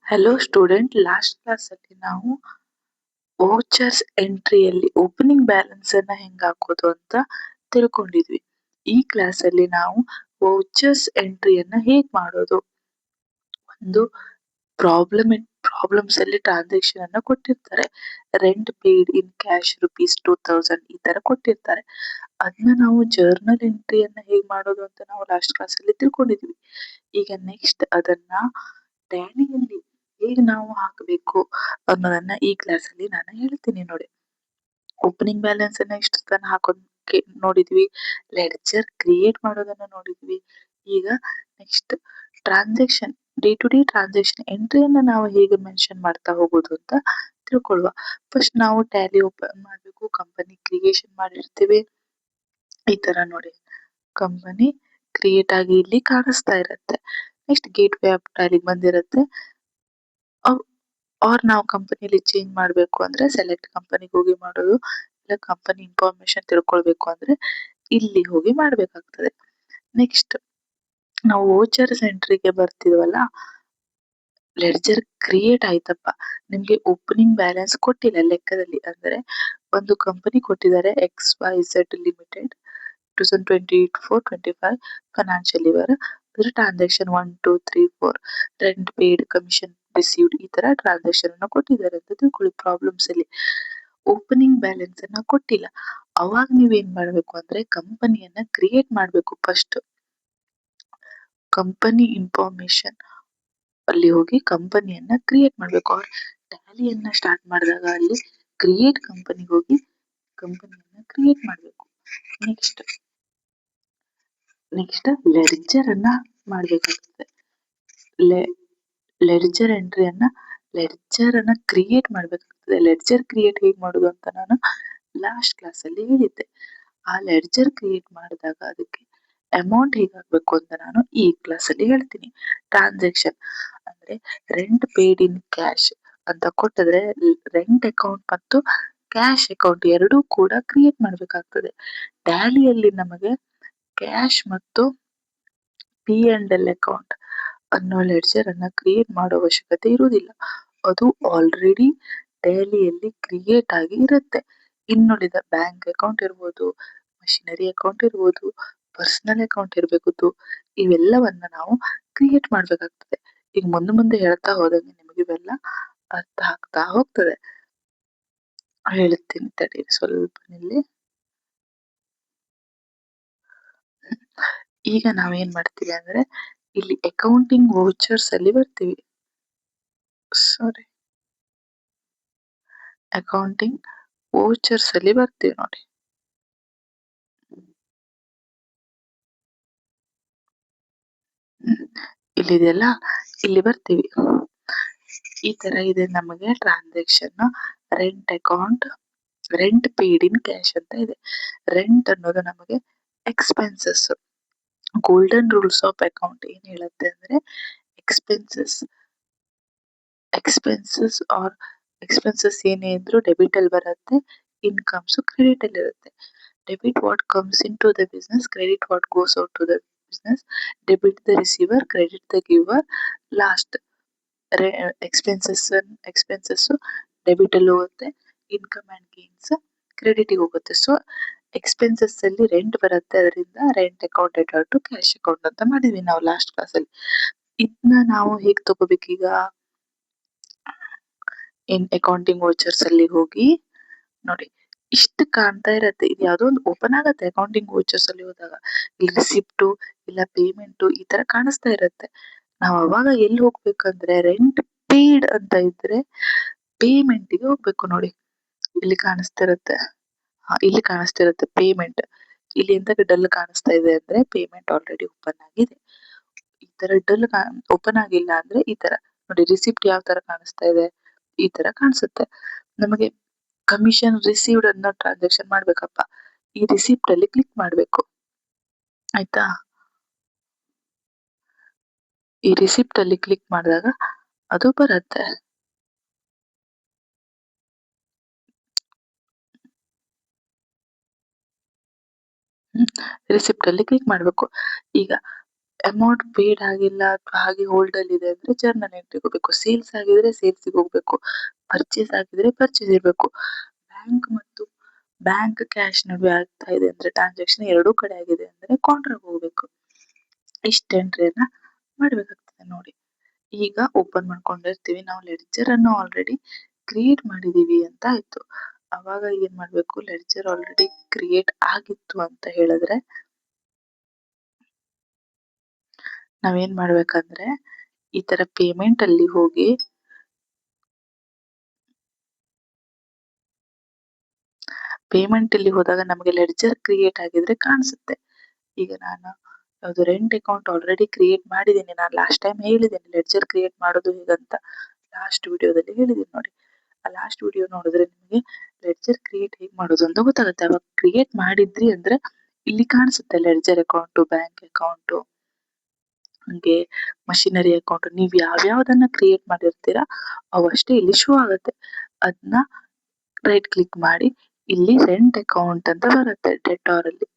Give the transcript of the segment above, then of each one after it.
Hello student, last ಕ್ಲಾಸಲ್ಲಿ ನಾವು vouchers ಎಂಟ್ರಿಯಲ್ಲಿ opening balance ಅನ್ನ ಹೆಂಗ್ ಹಾಕೋದು ಅಂತ ತಿಳ್ಕೊಂಡಿದ್ವಿ. ಈ ಕ್ಲಾಸಲ್ಲಿ ನಾವು ವೋಚರ್ಸ್ ಎಂಟ್ರಿಯನ್ನ ಹೇಗ್ ಮಾಡೋದು, ಒಂದು ಪ್ರಾಬ್ಲಮ್ಸ್ ಅಲ್ಲಿ ಟ್ರಾನ್ಸಾಕ್ಷನ್ ಅನ್ನ ಕೊಟ್ಟಿರ್ತಾರೆ. ರೆಂಟ್ ಪೇಡ್ ಇನ್ ಕ್ಯಾಶ್ ₹2000 ಈ ತರ ಕೊಟ್ಟಿರ್ತಾರೆ. ಅದನ್ನ ನಾವು ಜರ್ನಲ್ ಎಂಟ್ರಿಯನ್ನ ಹೇಗ್ ಮಾಡೋದು ಅಂತ ನಾವು ಲಾಸ್ಟ್ ಕ್ಲಾಸಲ್ಲಿ ತಿಳ್ಕೊಂಡಿದ್ವಿ. ಈಗ ನೆಕ್ಸ್ಟ್ ಅದನ್ನ ಟ್ಯಾಲಿಯಲ್ಲಿ ಹೇಗೆ ನಾವು ಹಾಕಬೇಕು ಅನ್ನೋದನ್ನ ಈ ಕ್ಲಾಸಲ್ಲಿ ನಾನು ಹೇಳ್ತೀನಿ ನೋಡಿ. ಓಪನಿಂಗ್ ಬ್ಯಾಲೆನ್ಸ್ ಅನ್ನ ಇಷ್ಟು ತನಕ ಹಾಕೋದಕ್ಕೆ ನೋಡಿದ್ವಿ, ಲೆಡ್ಜರ್ ಕ್ರಿಯೇಟ್ ಮಾಡೋದನ್ನ ನೋಡಿದ್ವಿ. ಈಗ next transaction, day to day transaction ಎಂಟ್ರಿಯನ್ನ ನಾವು ಹೇಗೆ ಮೆನ್ಷನ್ ಮಾಡ್ತಾ ಹೋಗೋದು ಅಂತ ತಿಳ್ಕೊಳ್ಳುವ. ಫಸ್ಟ್ ನಾವು ಟ್ಯಾಲಿ ಓಪನ್ ಮಾಡಬೇಕು, ಕಂಪನಿ ಕ್ರಿಯೇಷನ್ ಮಾಡಿರ್ತೀವಿ. ಈ ತರ ನೋಡಿ, ಕಂಪನಿ ಕ್ರಿಯೇಟ್ ಆಗಿ ಇಲ್ಲಿ ಕಾಣಿಸ್ತಾ ಇರತ್ತೆ. ನೆಕ್ಸ್ಟ್ ಗೇಟ್ ವೇ ಆಫ್ ಟ್ಯಾಲಿಗೆ ಬಂದಿರತ್ತೆ. ಆರ್ ನಾವು ಕಂಪನಿಲಿ ಚೇಂಜ್ ಮಾಡಬೇಕು ಅಂದ್ರೆ ಸೆಲೆಕ್ಟ್ ಕಂಪನಿಗೆ ಹೋಗಿ ಮಾಡೋದು, ಇಲ್ಲ ಕಂಪನಿ ಇನ್ಫಾರ್ಮೇಶನ್ ತಿಳ್ಕೊಳ್ಬೇಕು ಅಂದ್ರೆ ಇಲ್ಲಿ ಹೋಗಿ ಮಾಡ್ಬೇಕಾಗ್ತದೆ. ನೆಕ್ಸ್ಟ್ ನಾವು ವೋಚರ್ಸ್ ಎಂಟ್ರಿಗೆ ಬರ್ತಿದ್ವಲ್ಲ, ಲೆಡ್ಜರ್ ಕ್ರಿಯೇಟ್ ಆಯ್ತಪ್ಪ, ನಿಮ್ಗೆ ಓಪನಿಂಗ್ ಬ್ಯಾಲೆನ್ಸ್ ಕೊಟ್ಟಿಲ್ಲ ಲೆಕ್ಕದಲ್ಲಿ. ಅಂದ್ರೆ ಒಂದು ಕಂಪನಿ ಕೊಟ್ಟಿದ್ದಾರೆ XYZ ಲಿಮಿಟೆಡ್ 2024-25 ಫೈನಾನ್ಷಿಯಲ್ ಇಯರ್. ಅದ್ರ transaction 1 2 3 4 rent paid, commission received, ಈ ತರ ಟ್ರಾನ್ಸಾಕ್ಷನ್ ಅನ್ನ ಕೊಟ್ಟಿದ್ದಾರೆ ಅಂತ ತಿಳ್ಕೊಳ್ಳಿ. ಪ್ರಾಬ್ಲಮ್ಸ್ ಅಲ್ಲಿ ಓಪನಿಂಗ್ ಬ್ಯಾಲೆನ್ಸ್ ಅನ್ನ ಕೊಟ್ಟಿಲ್ಲ, ಅವಾಗ ನೀವೇನ್ ಮಾಡ್ಬೇಕು ಅಂದ್ರೆ ಕಂಪನಿಯನ್ನ ಕ್ರಿಯೇಟ್ ಮಾಡ್ಬೇಕು. ಫಸ್ಟ್ ಕಂಪನಿ ಇನ್ಫಾರ್ಮೇಶನ್ ಅಲ್ಲಿ ಹೋಗಿ ಕಂಪನಿಯನ್ನ ಕ್ರಿಯೇಟ್ ಮಾಡ್ಬೇಕು. ಅವ್ರ ಟ್ಯಾಲಿಯನ್ನ ಸ್ಟಾರ್ಟ್ ಮಾಡಿದಾಗ ಅಲ್ಲಿ ಕ್ರಿಯೇಟ್ ಕಂಪನಿಗೆ ಹೋಗಿ ಕಂಪನಿಯನ್ನ ಕ್ರಿಯೇಟ್ ಮಾಡ್ಬೇಕು. ನೆಕ್ಸ್ಟ್ ಲೆಡ್ಜರ್ ಅನ್ನ ಮಾಡ್ಬೇಕಾಗ್ತದೆ. ಲೆಡ್ಜರ್ ಎಂಟ್ರಿಯನ್ನ ಲೆಡ್ಜರ್ ಅನ್ನ ಕ್ರಿಯೇಟ್ ಮಾಡ್ಬೇಕಾಗ್ತದೆ. ಲೆಡ್ಜರ್ ಕ್ರಿಯೇಟ್ ಹೇಗ್ ಮಾಡೋದು ಅಂತ ನಾನು ಲಾಸ್ಟ್ ಕ್ಲಾಸ್ ಅಲ್ಲಿ ಹೇಳಿದ್ದೆ. ಆ ಲೆಡ್ಜರ್ ಕ್ರಿಯೇಟ್ ಮಾಡಿದಾಗ ಅದಕ್ಕೆ ಅಮೌಂಟ್ ಹೇಗಾಗ್ಬೇಕು ಅಂತ ನಾನು ಈ ಕ್ಲಾಸ್ ಅಲ್ಲಿ ಹೇಳ್ತೀನಿ. ಟ್ರಾನ್ಸಾಕ್ಷನ್ ಅಂದ್ರೆ ರೆಂಟ್ ಪೇಡ್ ಇನ್ ಕ್ಯಾಶ್ ಅಂತ ಕೊಟ್ಟಿದ್ರೆ ರೆಂಟ್ ಅಕೌಂಟ್ ಮತ್ತು ಕ್ಯಾಶ್ ಅಕೌಂಟ್ ಎರಡೂ ಕೂಡ ಕ್ರಿಯೇಟ್ ಮಾಡ್ಬೇಕಾಗ್ತದೆ. ಟ್ಯಾಲಿಯಲ್ಲಿ ನಮಗೆ ಕ್ಯಾಶ್ ಮತ್ತು P&L ಅಕೌಂಟ್ ಅನ್ನೋ ಲೆಡ್ಜರ್ ಅನ್ನ ಕ್ರಿಯೇಟ್ ಮಾಡೋ ಅವಶ್ಯಕತೆ ಇರುವುದಿಲ್ಲ, ಅದು ಆಲ್ರೆಡಿ ಟ್ಯಾಲಿಯಲ್ಲಿ ಕ್ರಿಯೇಟ್ ಆಗಿ ಇರುತ್ತೆ. ಇನ್ನುಳಿದ ಬ್ಯಾಂಕ್ ಅಕೌಂಟ್ ಇರ್ಬೋದು, ಮಷಿನರಿ ಅಕೌಂಟ್ ಇರ್ಬೋದು, ಪರ್ಸನಲ್ ಅಕೌಂಟ್ ಇರಬೇಕು, ಇವೆಲ್ಲವನ್ನ ನಾವು ಕ್ರಿಯೇಟ್ ಮಾಡ್ಬೇಕಾಗ್ತದೆ. ಈಗ ಮುಂದೆ ಮುಂದೆ ಹೇಳ್ತಾ ಹೋದಂಗೆ ನಿಮಗೆ ಇವೆಲ್ಲ ಅರ್ಥ ಆಗ್ತಾ ಹೋಗ್ತದೆ. ಹೇಳ್ತೀನಿ ತಡಿ ಸ್ವಲ್ಪ ಇಲ್ಲಿ. ಈಗ ನಾವೇನ್ ಮಾಡ್ತೀವಿ ಅಂದ್ರೆ ಇಲ್ಲಿ ಅಕೌಂಟಿಂಗ್ ವೋಚರ್ಸ್ ಅಲ್ಲಿ ಬರ್ತೀವಿ. ಸಾರಿ, ಅಕೌಂಟಿಂಗ್ ವೋಚರ್ಸ್ ಅಲ್ಲಿ ಬರ್ತೀವಿ ನೋಡಿ. ಇಲ್ಲಿದೆಯಲ್ಲ, ಇಲ್ಲಿ ಬರ್ತೀವಿ. ಈ ತರ ಇದೆ ನಮಗೆ transaction. Rent account, rent paid in cash ಅಂತ ಇದೆ. ರೆಂಟ್ ಅನ್ನೋದು ನಮಗೆ expenses. Golden rules of account ಏನ್ ಹೇಳುತ್ತೆ ಅಂದ್ರೆ ಎಕ್ಸ್ಪೆನ್ಸಸ್ ಆರ್ ಎಕ್ಸ್ಪೆನ್ಸಸ್ ಏನೇ ಇದ್ರು ಡೆಬಿಟ್ ಅಲ್ಲಿ ಬರುತ್ತೆ, ಇನ್ಕಮ್ಸ್ ಕ್ರೆಡಿಟ್ ಅಲ್ಲಿ ಇರುತ್ತೆ. Debit what comes into the business, credit what goes out to the business, debit the receiver, credit the giver. Last expenses debit ಅಲ್ಲಿ ಹೋಗುತ್ತೆ, ಇನ್ಕಮ್ ಅಂಡ್ ಗೇನ್ಸ್ ಕ್ರೆಡಿಟ್ ಹೋಗುತ್ತೆ. So expenses ಅಲ್ಲಿ rent ಬರುತ್ತೆ, ಅದರಿಂದ rent account attach to cash account ಅಂತ ಮಾಡಿದ್ವಿ ನಾವು last class ಅಲ್ಲಿ. ಇದನ್ನ ನಾವು ಹೇಗ್ ತಗೋಬೇಕೀಗ, ಇನ್ ಅಕೌಂಟಿಂಗ್ ವೋಚರ್ಸ್ ಅಲ್ಲಿ ಹೋಗಿ ನೋಡಿ, ಇಷ್ಟು ಕಾಣ್ತಾ ಇರತ್ತೆ. ಇದು ಯಾವ್ದೋ ಒಂದು ಓಪನ್ ಆಗತ್ತೆ ಅಕೌಂಟಿಂಗ್ ವೋಚರ್ಸ್ ಅಲ್ಲಿ ಹೋದಾಗ. ಇಲ್ಲಿ ರಿಸಿಪ್ಟು ಇಲ್ಲ ಪೇಮೆಂಟು ಈ ತರ ಕಾಣಿಸ್ತಾ ಇರತ್ತೆ. ನಾವ್ ಅವಾಗ ಎಲ್ಲಿ ಹೋಗ್ಬೇಕಂದ್ರೆ ರೆಂಟ್ ಪೇಡ್ ಅಂತ ಇದ್ರೆ ಪೇಮೆಂಟ್ ಗೆ ಹೋಗ್ಬೇಕು ನೋಡಿ. ಇಲ್ಲಿ ಕಾಣಿಸ್ತಿರತ್ತೆ, ಇಲ್ಲಿ ಕಾಣಿಸ್ತಿರತ್ತೆ ಪೇಮೆಂಟ್. ಇಲ್ಲಿ ಎಂತ ಡಲ್ ಕಾಣಿಸ್ತಾ ಇದೆ ಅಂದ್ರೆ ಪೇಮೆಂಟ್ ಆಲ್ರೆಡಿ ಓಪನ್ ಆಗಿದೆ. ಈ ತರ ಡಲ್ ಓಪನ್ ಆಗಿಲ್ಲ ಅಂದ್ರೆ ಈ ತರ ನೋಡಿ, ರಿಸಿಪ್ಟ್ ಯಾವ ತರ ಕಾಣಿಸ್ತಾ ಇದೆ, ಈ ತರ ಕಾಣಿಸುತ್ತೆ. ನಮಗೆ ಕಮಿಷನ್ ರಿಸೀವ್ಡ್ ಅನ್ನೋ ಟ್ರಾನ್ಸಾಕ್ಷನ್ ಮಾಡ್ಬೇಕಪ್ಪ, ಈ ರಿಸಿಪ್ಟ್ ಅಲ್ಲಿ ಕ್ಲಿಕ್ ಮಾಡ್ಬೇಕು, ಆಯ್ತಾ. ಈ ರಿಸಿಪ್ಟ್ ಅಲ್ಲಿ ಕ್ಲಿಕ್ ಮಾಡಿದಾಗ ಅದು ಬರುತ್ತೆ. ರಿಸಿಪ್ಟ್ ಅಲ್ಲಿ ಕ್ಲಿಕ್ ಮಾಡ್ಬೇಕು. ಈಗ ಅಮೌಂಟ್ ಪೇಡ್ ಆಗಿಲ್ಲ ಅಥವಾ ಹಾಗೆ ಹೋಲ್ಡ್ ಅಲ್ಲಿ ಇದೆ ಅಂದ್ರೆ ಜರ್ನಲ್ ಎಂಟ್ರಿ ಹೋಗ್ಬೇಕು. ಸೇಲ್ಸ್ ಆಗಿದ್ರೆ ಸೇಲ್ಸ್ ಹೋಗ್ಬೇಕು. ಪರ್ಚೇಸ್ ಆಗಿದ್ರೆ ಪರ್ಚೇಸ್ ಇರ್ಬೇಕು. ಬ್ಯಾಂಕ್ ಮತ್ತು ಬ್ಯಾಂಕ್ ಕ್ಯಾಶ್ ನಡುವೆ ಆಗ್ತಾ ಇದೆ ಅಂದ್ರೆ ಟ್ರಾನ್ಸಾಕ್ಷನ್ ಎರಡೂ ಕಡೆ ಆಗಿದೆ ಅಂದ್ರೆ ಕೌಂಟರ್ ಹೋಗ್ಬೇಕು. ಇಷ್ಟ ಎಂಟ್ರಿಯನ್ನ ಮಾಡ್ಬೇಕಾಗ್ತದೆ ನೋಡಿ. ಈಗ ಓಪನ್ ಮಾಡ್ಕೊಂಡಿರ್ತೀವಿ. ನಾವು ಲೆಡ್ಜರ್ ಅನ್ನು ಆಲ್ರೆಡಿ ಕ್ರಿಯೇಟ್ ಮಾಡಿದೀವಿ ಅಂತ ಆಯ್ತು. ಅವಾಗ ಏನ್ ಮಾಡ್ಬೇಕು, ಲೆಡ್ಜರ್ ಆಲ್ರೆಡಿ ಕ್ರಿಯೇಟ್ ಆಗಿತ್ತು ಅಂತ ಹೇಳಿದ್ರೆ ನಾವೇನ್ ಮಾಡ್ಬೇಕಂದ್ರೆ ಈ ತರ ಪೇಮೆಂಟ್ ಅಲ್ಲಿ ಹೋಗಿ ಪೇಮೆಂಟ್ ಅಲ್ಲಿ ಹೋದಾಗ ನಮಗೆ ಲೆಡ್ಜರ್ ಕ್ರಿಯೇಟ್ ಆಗಿದ್ರೆ ಕಾಣಿಸುತ್ತೆ. ಈಗ ನಾನು ಯಾವ್ದು ರೆಂಟ್ ಅಕೌಂಟ್ ಆಲ್ರೆಡಿ ಕ್ರಿಯೇಟ್ ಮಾಡಿದ್ದೀನಿ. ನಾನು ಲಾಸ್ಟ್ ಟೈಮ್ ಹೇಳಿದ್ದೇನೆ ಲೆಡ್ಜರ್ ಕ್ರಿಯೇಟ್ ಮಾಡೋದು ಹೇಗಂತ. ಲಾಸ್ಟ್ ವಿಡಿಯೋದಲ್ಲಿ ಹೇಳಿದ್ದೀನಿ ನೋಡಿ. ಆ ಲಾಸ್ಟ್ ವಿಡಿಯೋ ನೋಡಿದ್ರೆ ನಿಮಗೆ ಲೆಡ್ಜರ್ ಕ್ರಿಯೇಟ್ ಹೇಗ್ ಮಾಡೋದು ಅಂತ ಗೊತ್ತಾಗುತ್ತೆ. ಅವಾಗ ಕ್ರಿಯೇಟ್ ಮಾಡಿದ್ರಿ ಅಂದ್ರೆ ಇಲ್ಲಿ ಕಾಣಿಸುತ್ತೆ ಲೆಡ್ಜರ್ ಅಕೌಂಟ್, ಬ್ಯಾಂಕ್ ಅಕೌಂಟ್, ಹಂಗೆ ಮಷಿನರಿ ಅಕೌಂಟ್. ನೀವ್ ಯಾವ್ಯಾವ್ದನ್ನ ಕ್ರಿಯೇಟ್ ಮಾಡಿರ್ತೀರಾ ಅವಷ್ಟೇ ಇಲ್ಲಿ ಶೋ ಆಗುತ್ತೆ. ಅದನ್ನ ರೈಟ್ ಕ್ಲಿಕ್ ಮಾಡಿ ಇಲ್ಲಿ ರೆಂಟ್ ಅಕೌಂಟ್ ಅಂತ ಬರುತ್ತೆ ಡೆಟಾರ್ ಅಲ್ಲಿ.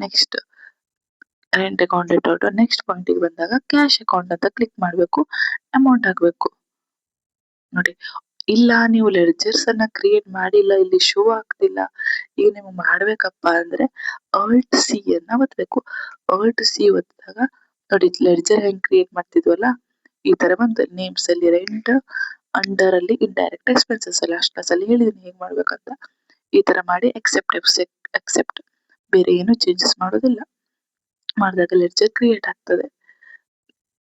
Next rent account debtor. Next point ಗೆ ಬಂದಾಗ ಕ್ಯಾಶ್ ಅಕೌಂಟ್ ಅಂತ ಕ್ಲಿಕ್ ಮಾಡಬೇಕು. ಅಮೌಂಟ್ ಹಾಕ್ಬೇಕು ನೋಡಿ. ಇಲ್ಲ ನೀವು ಲೆಡ್ಜರ್ಸ್ ಅನ್ನ ಕ್ರಿಯೇಟ್ ಮಾಡಿಲ್ಲ, ಇಲ್ಲಿ ಶೋ ಆಗ್ತಿಲ್ಲ, ಈಗ ನೀವು ಮಾಡ್ಬೇಕಪ್ಪ ಅಂದ್ರೆ ಆಲ್ಟ್ ಸಿ ಅನ್ನ ಒತ್ತಬೇಕು. ಆಲ್ಟ್ ಸಿ ಒತ್ತಿದಾಗ ನೋಡಿ ಲೆಡ್ಜರ್ ಹೆಂಗ್ ಕ್ರಿಯೇಟ್ ಮಾಡ್ತಿದ್ವಲ್ಲ ಈ ತರ ಬಂತು. ನೇಮ್ಸ್ ಅಲ್ಲಿ ರೆಂಟ್, ಅಂಡರ್ ಅಲ್ಲಿ ಇಂಡೈರೆಕ್ಟ್ ಎಕ್ಸ್ಪೆನ್ಸಸ್. ಲಾಸ್ಟ್ ಕ್ಲಾಸ್ ಅಲ್ಲಿ ಹೇಳಿದೀನಿ ಹೇಗ್ ಮಾಡ್ಬೇಕಂತ. ಈ ತರ ಮಾಡಿ ಅಕ್ಸೆಪ್ಟ್. ಬೇರೆ ಏನು ಚೇಂಜಸ್ ಮಾಡೋದಿಲ್ಲ. ಮಾಡಿದಾಗ ಲೆಡ್ಜರ್ ಕ್ರಿಯೇಟ್ ಆಗ್ತದೆ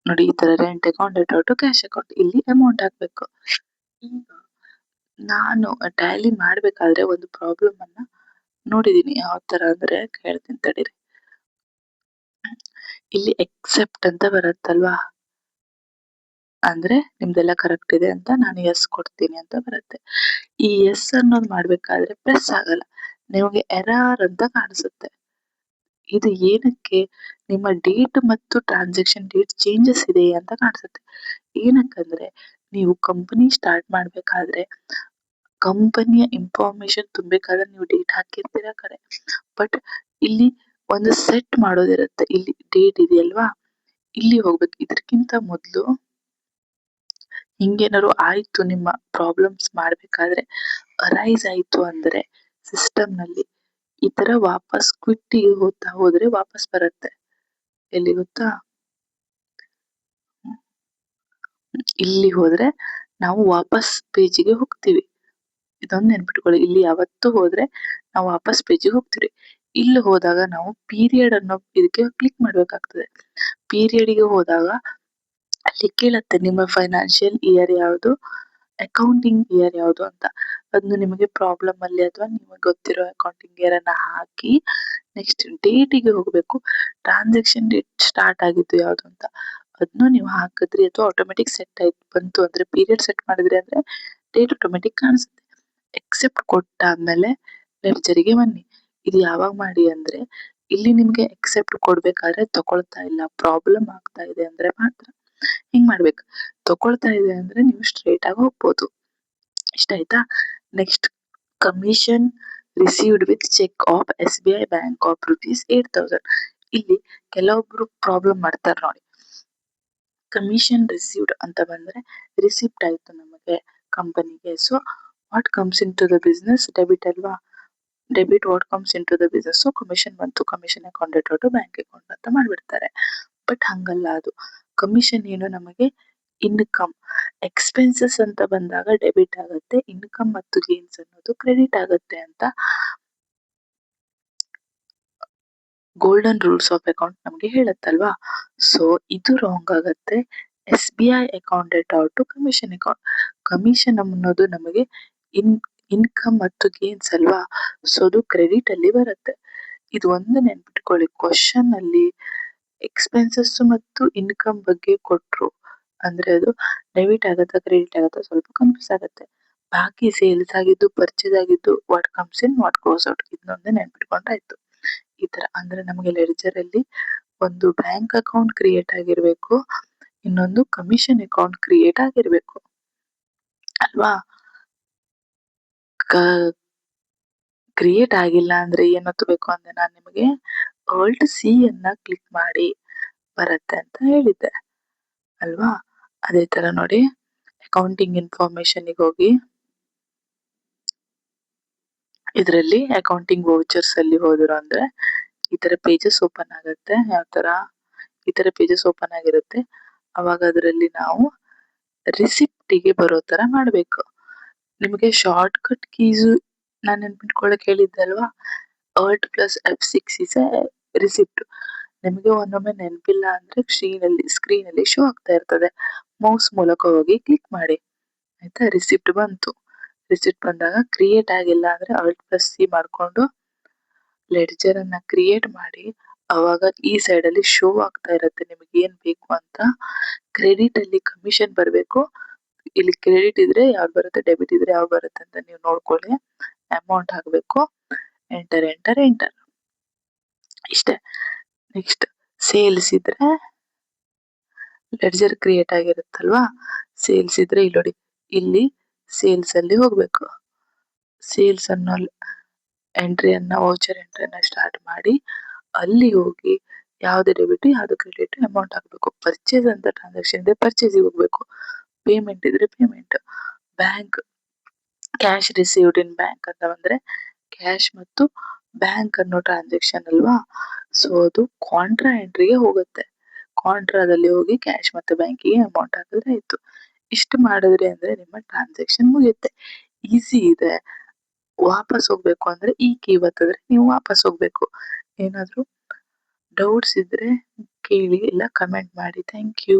ನೋಡಿ. ಈ ತರ rent account, debtor, cash account. ಇಲ್ಲಿ ಅಮೌಂಟ್ ಹಾಕ್ಬೇಕು. ಈಗ ನಾನು ಟ್ಯಾಲಿ ಮಾಡ್ಬೇಕಾದ್ರೆ ಒಂದು ಪ್ರಾಬ್ಲಮ್ ಅನ್ನ ನೋಡಿದೀನಿ. ಯಾವ ತರ ಅಂದ್ರೆ ಹೇಳ್ತೀನಿ ತಡೀರಿ. ಇಲ್ಲಿ ಎಕ್ಸೆಪ್ಟ್ ಅಂತ ಬರುತ್ತಲ್ವಾ, ಅಂದ್ರೆ ನಿಮ್ದೆಲ್ಲ ಕರೆಕ್ಟ್ ಇದೆ ಅಂತ ನಾನು ಎಸ್ ಕೊಡ್ತೀನಿ ಅಂತ ಬರುತ್ತೆ. ಈ ಎಸ್ ಅನ್ನೋದು ಮಾಡ್ಬೇಕಾದ್ರೆ ಪ್ರೆಸ್ ಆಗಲ್ಲ, ನಿಮಗೆ ಎರರ್ ಅಂತ ಕಾಣಿಸುತ್ತೆ. ಇದು ಏನಕ್ಕೆ, ನಿಮ್ಮ ಡೇಟ್ ಮತ್ತು ಟ್ರಾನ್ಸಾಕ್ಷನ್ ಡೇಟ್ ಚೇಂಜಸ್ ಇದೆ ಅಂತ ಕಾಣಿಸುತ್ತೆ. ಏನಕ್ಕಂದ್ರೆ ನೀವು ಕಂಪನಿ ಸ್ಟಾರ್ಟ್ ಮಾಡ್ಬೇಕಾದ್ರೆ ಕಂಪನಿಯ ಇನ್ಫಾರ್ಮೇಶನ್ ತುಂಬಬೇಕಾದ್ರೆ ನೀವು ಡೇಟ್ ಹಾಕಿರ್ತೀರಾ ಕರೆ. ಬಟ್ ಇಲ್ಲಿ ಒಂದು ಸೆಟ್ ಮಾಡೋದಿರುತ್ತೆ. ಇಲ್ಲಿ ಡೇಟ್ ಇದೆಯಲ್ವಾ, ಇಲ್ಲಿ ಹೋಗ್ಬೇಕು. ಇದಕ್ಕಿಂತ ಮೊದಲು ಹಿಂಗೇನಾದ್ರು ಆಯ್ತು, ನಿಮ್ಮ ಪ್ರಾಬ್ಲಮ್ಸ್ ಮಾಡ್ಬೇಕಾದ್ರೆ ಅರೈಸ್ ಆಯ್ತು ಅಂದ್ರೆ ಸಿಸ್ಟಮ್ ನಲ್ಲಿ ಈ ತರ ವಾಪಸ್ ಕ್ವಿಟ್ಟಿಗೆ ಹೋದ್ರೆ ವಾಪಸ್ ಬರುತ್ತೆ. ಎಲ್ಲಿ ಗೊತ್ತಾ, ಇಲ್ಲಿ ಹೋದ್ರೆ ನಾವು ವಾಪಸ್ ಪೇಜಿಗೆ ಹೋಗ್ತೀವಿ. ಇದೊಂದು ನೆನ್ಪಿಟ್ಕೊಳ್ಳಿ. ಇಲ್ಲಿ ಯಾವತ್ತು ಹೋದ್ರೆ ನಾವು ವಾಪಸ್ ಪೇಜಿಗೆ ಹೋಗ್ತೀವಿ. ಇಲ್ಲಿ ಹೋದಾಗ ನಾವು ಪೀರಿಯಡ್ ಅನ್ನೋ ಇದಕ್ಕೆ ಕ್ಲಿಕ್ ಮಾಡ್ಬೇಕಾಗ್ತದೆ. ಪೀರಿಯಡ್ ಗೆ ಹೋದಾಗ ಅಲ್ಲಿ ಕೇಳತ್ತೆ ನಿಮ್ಮ ಫೈನಾನ್ಷಿಯಲ್ ಇಯರ್ ಯಾವುದು, ಅಕೌಂಟಿಂಗ್ ಇಯರ್ ಯಾವುದು ಅಂತ. ಅದನ್ನು ನಿಮಗೆ ಪ್ರಾಬ್ಲಮ್ ಅಲ್ಲಿ ಅಥವಾ ನಿಮಗೆ ಗೊತ್ತಿರೋ ಅಕೌಂಟಿಂಗ್ ಇಯರ್ ಅನ್ನ ಹಾಕಿ ನೆಕ್ಸ್ಟ್ ಡೇಟಿಗೆ ಹೋಗ್ಬೇಕು. ಟ್ರಾನ್ಸಾಕ್ಷನ್ ಡೇಟ್ ಸ್ಟಾರ್ಟ್ ಆಗಿದ್ದು ಯಾವುದು ಅಂತ ಅದನ್ನು ನೀವು ಹಾಕಿದ್ರಿ ಅಥವಾ ಆಟೋಮೆಟಿಕ್ ಸೆಟ್ ಆಯ್ತು ಬಂತು ಅಂದ್ರೆ, ಪೀರಿಯಡ್ ಸೆಟ್ ಮಾಡಿದ್ರಿ ಅಂದ್ರೆ ಡೇಟ್ ಆಟೋಮೆಟಿಕ್ ಕಾಣಿಸುತ್ತೆ. ಎಕ್ಸೆಪ್ಟ್ ಕೊಟ್ಟಾದ್ಮೇಲೆ ಲೆಡ್ಜರಿಗೆ ಬನ್ನಿ. ಇದು ಯಾವಾಗ ಮಾಡಿ ಅಂದ್ರೆ ಇಲ್ಲಿ ನಿಮ್ಗೆ ಎಕ್ಸೆಪ್ಟ್ ಕೊಡ್ಬೇಕಾದ್ರೆ ತಗೊಳ್ತಾ ಇಲ್ಲ, ಪ್ರಾಬ್ಲಮ್ ಆಗ್ತಾ ಇದೆ ಅಂದ್ರೆ ಮಾತ್ರ ಹಿಂಗ್ ಮಾಡ್ಬೇಕು. ತಗೊಳ್ತಾ ಇದೆ ಅಂದ್ರೆ ನೀವು ಸ್ಟ್ರೇಟ್ ಆಗಿ ಹೋಗ್ಬೋದು. ಇಷ್ಟ ಆಯ್ತಾ. Next commission received with cheque of SBI bank of ₹8,000. ಇಲ್ಲಿ ಕೆಲವೊಬ್ರು ಪ್ರಾಬ್ಲಮ್ ಮಾಡ್ತಾರೆ ನೋಡಿ. ಕಮಿಷನ್ ರಿಸೀವ್ಡ್ ಅಂತ ಬಂದ್ರೆ ರಿಸಿಪ್ಟ್ ಆಯ್ತು ನಮಗೆ ಕಂಪನಿಗೆ. So what comes into the business, debit ಅಲ್ವಾ. Debit what comes into the business. So commission ಬಂತು, commission account debtor to bank account ಅಂತ ಮಾಡ್ಬಿಡ್ತಾರೆ. ಬಟ್ ಹಂಗಲ್ಲ, ಅದು ಕಮಿಷನ್ ಏನು ನಮಗೆ ಇನ್ಕಮ್. ಎಕ್ಸ್ಪೆನ್ಸಸ್ ಅಂತ ಬಂದಾಗ ಡೆಬಿಟ್ ಆಗುತ್ತೆ, ಇನ್ಕಮ್ ಮತ್ತು ಗೇನ್ಸ್ ಅನ್ನೋದು ಕ್ರೆಡಿಟ್ ಆಗುತ್ತೆ ಅಂತ ಗೋಲ್ಡನ್ ರೂಲ್ಸ್ ಆಫ್ ಅಕೌಂಟ್ ನಮ್ಗೆ ಹೇಳುತ್ತಲ್ವಾ. ಸೊ ಇದು ರಾಂಗ್ ಆಗುತ್ತೆ. SBI account debtor to commission account. Commission ಅನ್ನೋದು ನಮಗೆ ಇನ್ಕಮ್ ಮತ್ತು ಗೇನ್ಸ್ ಅಲ್ವಾ, ಸೊ ಅದು ಕ್ರೆಡಿಟ್ ಅಲ್ಲಿ ಬರುತ್ತೆ. ಇದು ಒಂದು ನೆನ್ಪಿಟ್ಕೊಳ್ಳಿ. ಕ್ವಶನ್ ಅಲ್ಲಿ ಎಕ್ಸ್ಪೆನ್ಸಸ್ ಮತ್ತು ಇನ್ಕಮ್ ಬಗ್ಗೆ ಕೊಟ್ರು ಅಂದ್ರೆ ಅದು ಡೆಬಿಟ್ ಆಗತ್ತಾ ಕ್ರೆಡಿಟ್ ಆಗತ್ತಾ ಸ್ವಲ್ಪ ಕನ್ಫ್ಯೂಸ್ ಆಗುತ್ತೆ. ಬಾಕಿ ಸೇಲ್ಸ್ ಆಗಿದ್ದು, ಪರ್ಚೇಸ್ ಆಗಿದ್ದು, what comes in what goes out, ಇದನ್ನೊಂದೇ ನೆನ್ಪಿಟ್ಕೊಂಡ್ರಾಯ್ತು. ಈ ತರ ಅಂದ್ರೆ ನಮಗೆ ಲೆಡ್ಜರ್ ಅಲ್ಲಿ ಒಂದು ಬ್ಯಾಂಕ್ ಅಕೌಂಟ್ ಕ್ರಿಯೇಟ್ ಆಗಿರ್ಬೇಕು, ಇನ್ನೊಂದು ಕಮಿಷನ್ ಅಕೌಂಟ್ ಕ್ರಿಯೇಟ್ ಆಗಿರ್ಬೇಕು ಅಲ್ವಾ. ಕ್ರಿಯೇಟ್ ಆಗಿಲ್ಲ ಅಂದ್ರೆ ಏನ್ ಒತ್ತಬೇಕು ಅಂದ್ರೆ ನಾನು ನಿಮಗೆ ಆಲ್ಟ್ ಸಿ ಅನ್ನ ಕ್ಲಿಕ್ ಮಾಡಿ ಬರುತ್ತೆ ಅಂತ ಹೇಳಿದ್ದೆ ಅಲ್ವಾ? ಅದೇ ತರ ನೋಡಿ, ಅಕೌಂಟಿಂಗ್ ಇನ್ಫಾರ್ಮೇಶನ್ಗೆ ಹೋಗಿ ಇದರಲ್ಲಿ ಅಕೌಂಟಿಂಗ್ ವೌಚರ್ಸ್ ಅಲ್ಲಿ ಹೋದ್ರು ಅಂದ್ರೆ ಈ ತರ ಪೇಜಸ್ ಓಪನ್ ಆಗುತ್ತೆ. ಯಾವ ತರ? ಈ ತರ ಪೇಜಸ್ ಓಪನ್ ಆಗಿರುತ್ತೆ. ಅವಾಗ ಅದರಲ್ಲಿ ನಾವು ರಿಸಿಪ್ಟಿಗೆ ಬರೋ ತರ ಮಾಡ್ಬೇಕು. ನಿಮಗೆ ಶಾರ್ಟ್ ಕಟ್ ಕೀಸ್ ನಾನು ನೆನ್ಪಿಟ್ಕೊಳಕ್ ಹೇಳಿದ್ದೆ ಅಲ್ವಾ? Alt+F6 is receipt. ನಿಮಗೆ ಒಂದೊಮ್ಮೆ ನೆನಪಿಲ್ಲ ಅಂದ್ರೆ ಸ್ಕ್ರೀನ್ ಅಲ್ಲಿ ಶೋ ಆಗ್ತಾ ಇರ್ತದೆ. ಮೌಸ್ ಮೂಲಕ ಹೋಗಿ ಕ್ಲಿಕ್ ಮಾಡಿ. ಆಯ್ತಾ? ರಿಸಿಪ್ಟ್ ಬಂತು. ರಿಸಿಪ್ಟ್ ಬಂದಾಗ ಕ್ರಿಯೇಟ್ ಆಗಿಲ್ಲ ಅಂದ್ರೆ Alt+C ಮಾಡ್ಕೊಂಡು ಲೆಡ್ಜರ್ ಅನ್ನ ಕ್ರಿಯೇಟ್ ಮಾಡಿ ಅವಾಗ ಈ ಸೈಡ್ ಅಲ್ಲಿ ಶೋ ಆಗ್ತಾ ಇರುತ್ತೆ ನಿಮಗೆ ಏನ್ ಬೇಕು ಅಂತ. ಕ್ರೆಡಿಟ್ ಅಲ್ಲಿ ಕಮಿಷನ್ ಬರಬೇಕು. ಇಲ್ಲಿ ಕ್ರೆಡಿಟ್ ಇದ್ರೆ ಯಾವ್ದು ಬರುತ್ತೆ, ಡೆಬಿಟ್ ಇದ್ರೆ ಯಾವ್ದು ಬರುತ್ತೆ ಅಂತ ನೀವು ನೋಡ್ಕೊಳ್ಳಿ. ಅಮೌಂಟ್ ಹಾಕ್ಬೇಕು. Enter enter enter. ಇಷ್ಟೇ. ನೆಕ್ಸ್ಟ್ ಸೇಲ್ಸ್ ಇದ್ರೆ ಲೆಡ್ಜರ್ ಕ್ರಿಯೇಟ್ ಆಗಿರುತ್ತಲ್ವಾ? ಸೇಲ್ಸ್ ಇದ್ರೆ ಇಲ್ಲಿ ನೋಡಿ, ಇಲ್ಲಿ ಸೇಲ್ಸ್ ಅಲ್ಲಿ ಹೋಗ್ಬೇಕು. ಸೇಲ್ಸ್ ಅನ್ನೋ ಎಂಟ್ರಿಯನ್ನ ವೌಚರ್ ಎಂಟ್ರಿಯನ್ನ ಸ್ಟಾರ್ಟ್ ಮಾಡಿ ಅಲ್ಲಿ ಹೋಗಿ ಯಾವ್ದು ಡೆಬಿಟ್ ಯಾವ್ದು ಕ್ರೆಡಿಟ್ ಅಮೌಂಟ್ ಹಾಕ್ಬೇಕು. ಪರ್ಚೇಸ್ ಅಂತ ಟ್ರಾನ್ಸಾಕ್ಷನ್ ಇದ್ರೆ ಪರ್ಚೇಸಿಗೆ ಹೋಗ್ಬೇಕು. ಪೇಮೆಂಟ್ ಇದ್ರೆ ಪೇಮೆಂಟ್. ಬ್ಯಾಂಕ್ ಕ್ಯಾಶ್ ರಿಸೀವ್ಡ್ ಇನ್ ಬ್ಯಾಂಕ್ ಅಂತ ಬಂದ್ರೆ ಕ್ಯಾಶ್ ಮತ್ತು ಬ್ಯಾಂಕ್ ಅನ್ನೋ ಟ್ರಾನ್ಸಾಕ್ಷನ್ ಅಲ್ವಾ? ಸೊ ಅದು ಕಾಂಟ್ರಾ ಎಂಟ್ರಿಗೆ ಹೋಗುತ್ತೆ. ಕಾಂಟ್ರಾದಲ್ಲಿ ಹೋಗಿ ಕ್ಯಾಶ್ ಮತ್ತು ಬ್ಯಾಂಕಿಗೆ ಅಮೌಂಟ್ ಹಾಕಿದ್ರೆ ಆಯ್ತು. ಇಷ್ಟು ಮಾಡಿದ್ರಿ ಅಂದ್ರೆ ನಿಮ್ಮ ಟ್ರಾನ್ಸಾಕ್ಷನ್ ಮುಗಿಯುತ್ತೆ. ಈಸಿ ಇದೆ. ವಾಪಸ್ ಹೋಗ್ಬೇಕು ಅಂದ್ರೆ ಈ ಕೀ ಒತ್ತಿದ್ರೆ ನೀವು ವಾಪಸ್ ಹೋಗ್ಬೇಕು. ಏನಾದ್ರು ಡೌಟ್ಸ್ ಇದ್ರೆ ಕೇಳಿ ಇಲ್ಲ ಕಮೆಂಟ್ ಮಾಡಿ. Thank you.